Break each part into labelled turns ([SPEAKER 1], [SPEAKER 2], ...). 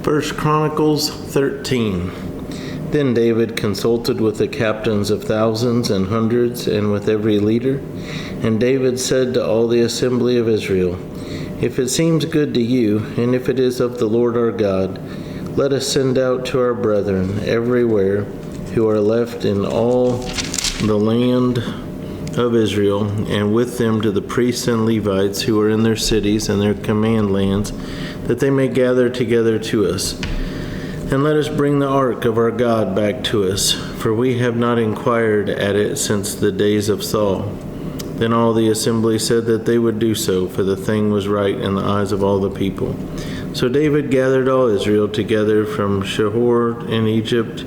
[SPEAKER 1] First Chronicles 13. Then David consulted with the captains of thousands and hundreds, and with every leader. And David said to all the assembly of Israel, "If it seems good to you, and if it is of the Lord our God, let us send out to our brethren everywhere who are left in all the land of Israel, and with them to the priests and Levites who are in their cities and their command lands, that they may gather together to us. And let us bring the ark of our God back to us, for we have not inquired at it since the days of Saul." Then all the assembly said that they would do so, for the thing was right in the eyes of all the people. So David gathered all Israel together from Shihor in Egypt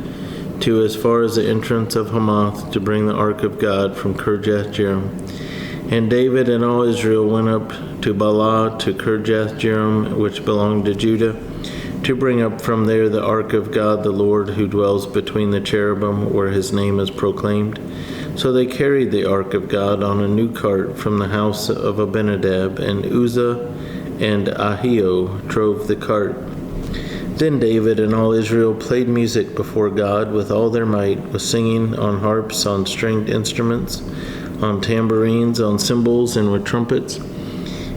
[SPEAKER 1] to as far as the entrance of Hamath, to bring the ark of God from Kirjath-jearim. And David and all Israel went up to Baalah to Kirjath-jearim, which belonged to Judah, to bring up from there the ark of God, the Lord, who dwells between the cherubim, where his name is proclaimed. So they carried the ark of God on a new cart from the house of Abinadab, and Uzzah and Ahio drove the cart. Then David and all Israel played music before God with all their might, with singing on harps, on stringed instruments, on tambourines, on cymbals, and with trumpets.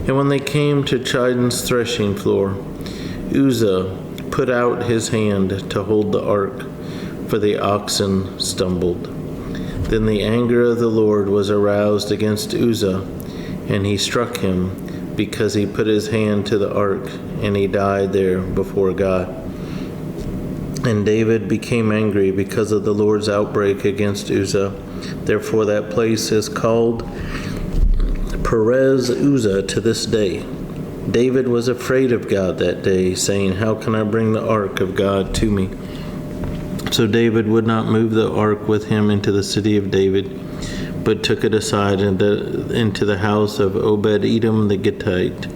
[SPEAKER 1] And when they came to Chidon's threshing floor, Uzzah put out his hand to hold the ark, for the oxen stumbled. Then the anger of the Lord was aroused against Uzzah, and he struck him, because he put his hand to the ark, and he died there before God. And David became angry because of the Lord's outbreak against Uzzah. Therefore that place is called Perez Uzzah to this day. David was afraid of God that day, saying, "How can I bring the ark of God to me?" So David would not move the ark with him into the city of David, but took it aside into the house of Obed-Edom the Gittite.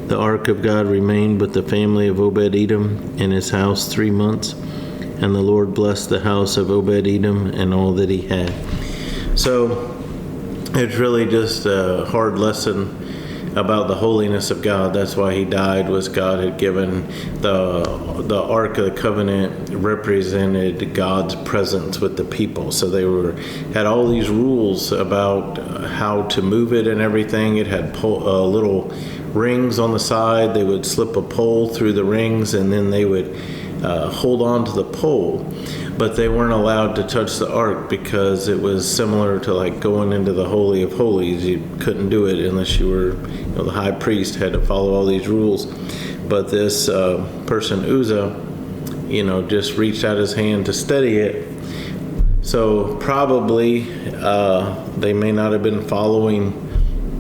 [SPEAKER 1] The ark of God remained with the family of Obed-Edom in his house 3 months, and the Lord blessed the house of Obed-Edom and all that he had. So it's really just a hard lesson about the holiness of God. That's why he died, was God had given the Ark of the Covenant represented God's presence with the people. So they had all these rules about how to move it and everything. It had little rings on the side. They would slip a pole through the rings, and then they would hold on to the pole. But they weren't allowed to touch the ark because it was similar to like going into the Holy of Holies. You couldn't do it unless you were, the high priest had to follow all these rules. But this person, Uzzah, just reached out his hand to steady it. So probably they may not have been following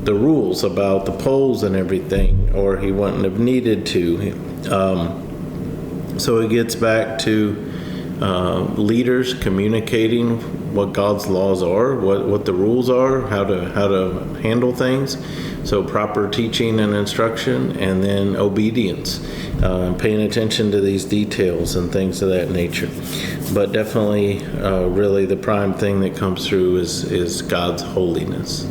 [SPEAKER 1] the rules about the poles and everything, or he wouldn't have needed to. So it gets back to leaders communicating what God's laws are, what the rules are, how to handle things. So proper teaching and instruction, and then obedience, paying attention to these details and things of that nature. But definitely, really the prime thing that comes through is God's holiness.